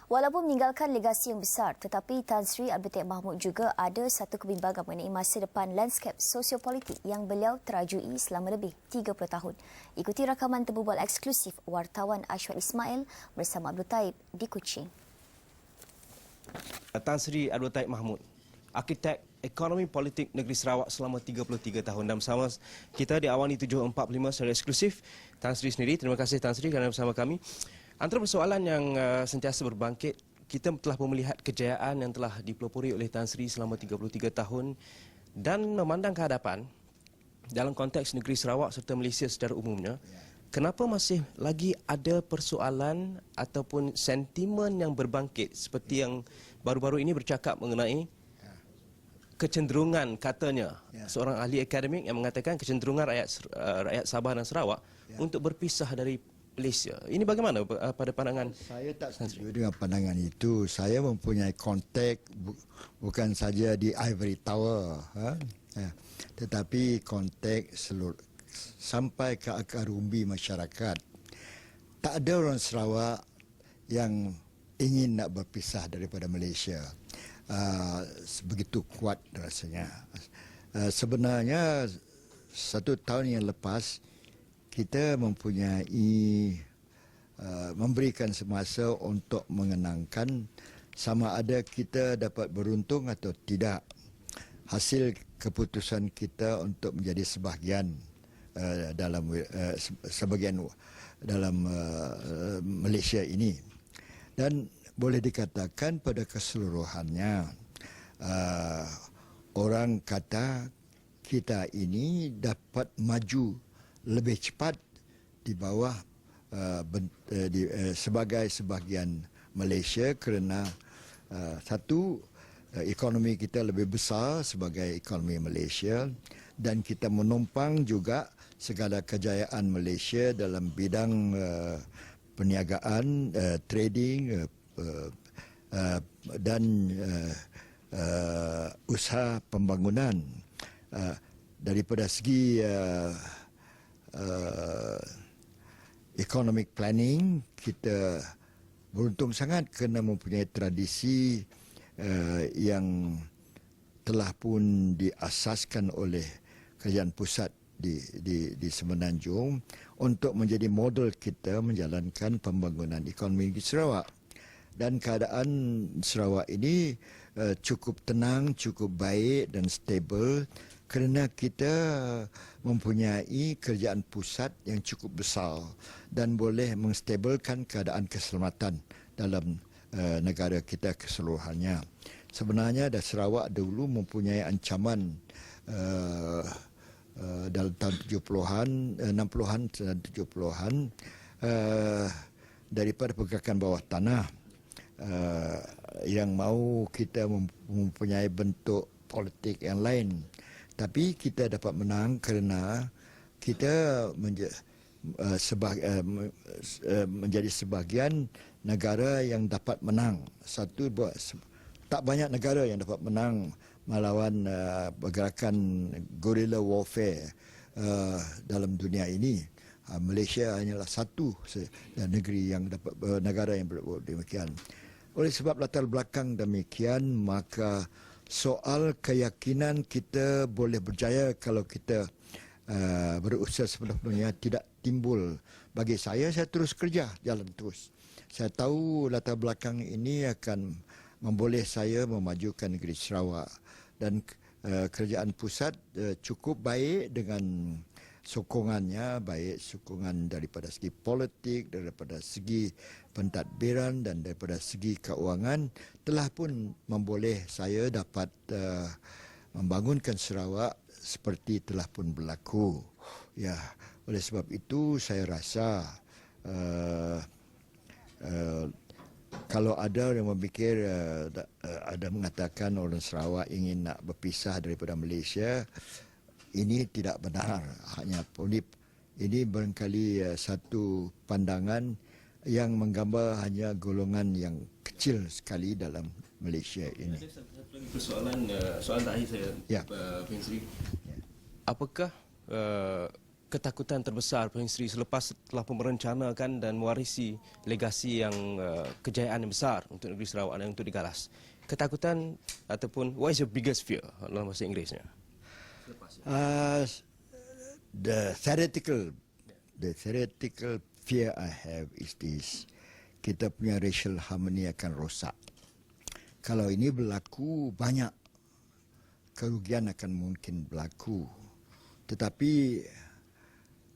Walaupun meninggalkan legasi yang besar, tetapi Tan Sri Abdul Taib Mahmud juga ada satu kebimbangan mengenai masa depan lanskap sosiopolitik yang beliau terajui selama lebih 30 tahun. Ikuti rakaman terbual eksklusif wartawan Ashwat Ismail bersama Abdul Taib di Kuching. Tan Sri Abdul Taib Mahmud, arkitek ekonomi politik negeri Sarawak selama 33 tahun. Dan bersama kita di Awani 745 secara eksklusif, Tan Sri sendiri. Terima kasih Tan Sri kerana bersama kami. Antara persoalan yang sentiasa berbangkit, kita telah melihat kejayaan yang telah dipelopori oleh Tan Sri selama 33 tahun dan memandang ke hadapan dalam konteks negeri Sarawak serta Malaysia secara umumnya, kenapa masih lagi ada persoalan ataupun sentimen yang berbangkit seperti yang baru-baru ini bercakap mengenai kecenderungan, katanya seorang ahli akademik yang mengatakan kecenderungan rakyat Sabah dan Sarawak untuk berpisah dari Malaysia. Ini bagaimana pada pandangan? Saya tak setuju dengan pandangan itu. Saya mempunyai kontak bukan saja di Ivory Tower, tetapi kontak seluruh sampai ke akar umbi masyarakat. Tak ada orang Sarawak yang ingin nak berpisah daripada Malaysia. Begitu kuat rasanya. Sebenarnya 1 tahun yang lepas kita mempunyai memberikan semasa untuk mengenangkan sama ada kita dapat beruntung atau tidak hasil keputusan kita untuk menjadi sebahagian dalam sebahagian dalam Malaysia ini. Dan boleh dikatakan pada keseluruhannya orang kata kita ini dapat maju lebih cepat di bawah sebagai sebahagian Malaysia kerana satu, ekonomi kita lebih besar sebagai ekonomi Malaysia dan kita menumpang juga segala kejayaan Malaysia dalam bidang perniagaan, trading dan usaha pembangunan. Daripada segi economic planning, kita beruntung sangat kerana mempunyai tradisi yang telah pun diasaskan oleh kerajaan pusat di Semenanjung untuk menjadi model kita menjalankan pembangunan ekonomi di Sarawak. Dan keadaan Sarawak ini cukup tenang, cukup baik dan stabil kerana kita mempunyai kerajaan pusat yang cukup besar dan boleh menstabilkan keadaan keselamatan dalam negara kita keseluruhannya. Sebenarnya Sarawak dahulu mempunyai ancaman dalam tahun 70-an, 60-an dan 70-an daripada pergerakan bawah tanah yang mahu kita mempunyai bentuk politik yang lain. Tapi kita dapat menang kerana kita menjadi sebahagian negara yang dapat menang. Tak banyak negara yang dapat menang melawan pergerakan guerrilla warfare dalam dunia ini. Malaysia hanyalah satu negeri yang dapat negara yang berbuat demikian. Oleh sebab latar belakang demikian, maka soal keyakinan kita boleh berjaya kalau kita berusaha sepenuhnya tidak timbul. Bagi saya terus kerja, jalan terus. Saya tahu latar belakang ini akan memboleh saya memajukan negeri Sarawak dan kerajaan pusat cukup baik dengan sokongannya, baik sokongan daripada segi politik, daripada segi pentadbiran dan daripada segi keuangan telah pun memboleh saya dapat membangunkan Sarawak seperti telah pun berlaku. Ya, oleh sebab itu saya rasa kalau ada yang memikir ada mengatakan orang Sarawak ingin nak berpisah daripada Malaysia, ini tidak benar. Hanya ini barangkali satu pandangan yang menggambar hanya golongan yang kecil sekali dalam Malaysia ini. Ada satu lagi persoalan, soalan terakhir saya, Puan Sri. Ya. Apakah ketakutan terbesar Puan Sri selepas telah merencanakan dan mewarisi legasi yang kejayaan yang besar untuk negeri Sarawak dan untuk digalas? Ketakutan ataupun what is your biggest fear dalam bahasa Inggerisnya? The theoretical fear I have is this: kita punya racial harmony akan rosak. Kalau ini berlaku, banyak kerugian akan mungkin berlaku. Tetapi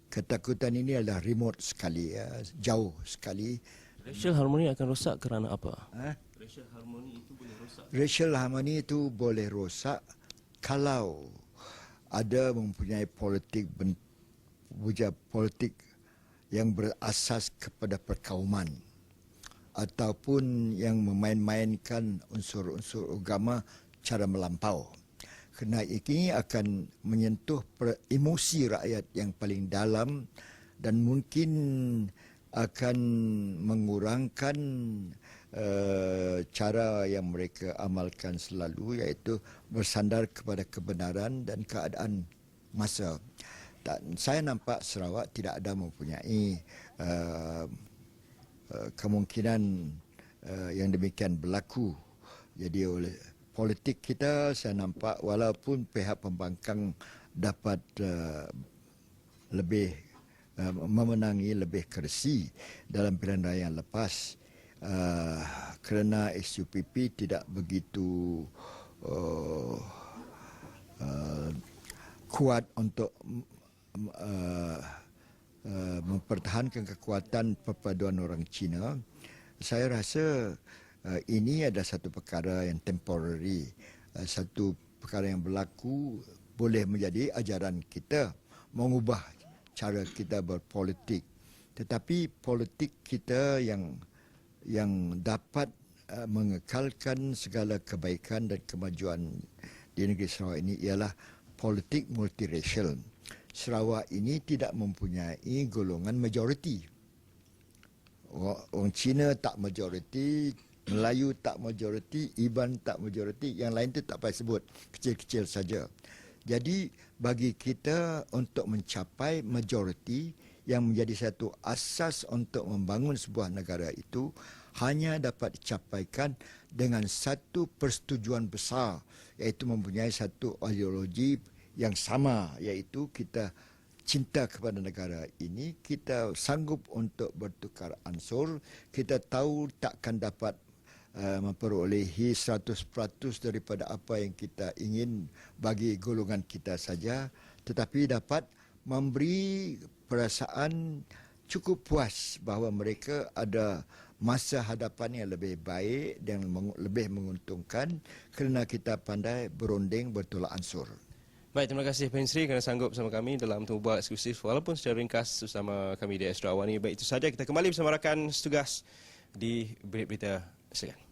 ketakutan ini adalah remote sekali, jauh sekali. Racial harmony akan rosak kerana apa? Racial harmony itu boleh rosak kalau ada mempunyai politik yang berasas kepada perkauman ataupun yang memain-mainkan unsur-unsur agama cara melampau. Kerana ini akan menyentuh emosi rakyat yang paling dalam dan mungkin akan mengurangkan cara yang mereka amalkan selalu, iaitu bersandar kepada kebenaran dan keadaan masa. Dan saya nampak Sarawak tidak ada mempunyai kemungkinan yang demikian berlaku. Jadi oleh politik kita, saya nampak walaupun pihak pembangkang dapat lebih memenangi lebih kersi dalam pilihan raya yang lepas, kerana SUPP tidak begitu kuat untuk mempertahankan kekuatan perpaduan orang Cina. Saya rasa ini ada satu perkara yang temporary, satu perkara yang berlaku boleh menjadi ajaran kita mengubah cara kita berpolitik. Tetapi politik kita yang dapat mengekalkan segala kebaikan dan kemajuan di negeri Sarawak ini ialah politik multiracial. Sarawak ini tidak mempunyai golongan majoriti. Orang Cina tak majoriti, Melayu tak majoriti, Iban tak majoriti, yang lain tu tak payah sebut, kecil-kecil saja. Jadi bagi kita untuk mencapai majoriti yang menjadi satu asas untuk membangun sebuah negara itu hanya dapat dicapaikan dengan satu persetujuan besar, iaitu mempunyai satu ideologi yang sama, iaitu kita cinta kepada negara ini, kita sanggup untuk bertukar ansur, kita tahu takkan dapat memperolehi 100% daripada apa yang kita ingin bagi golongan kita saja, tetapi dapat memberi perasaan cukup puas bahawa mereka ada masa hadapan yang lebih baik dan lebih menguntungkan kerana kita pandai berunding bertolak ansur. Baik, terima kasih Puan Sri kerana sanggup bersama kami dalam Temu Bual eksklusif walaupun secara ringkas bersama kami di Astro Awani. Baik, itu saja kita kembali bersama rakan setugas di berita-berita sekian.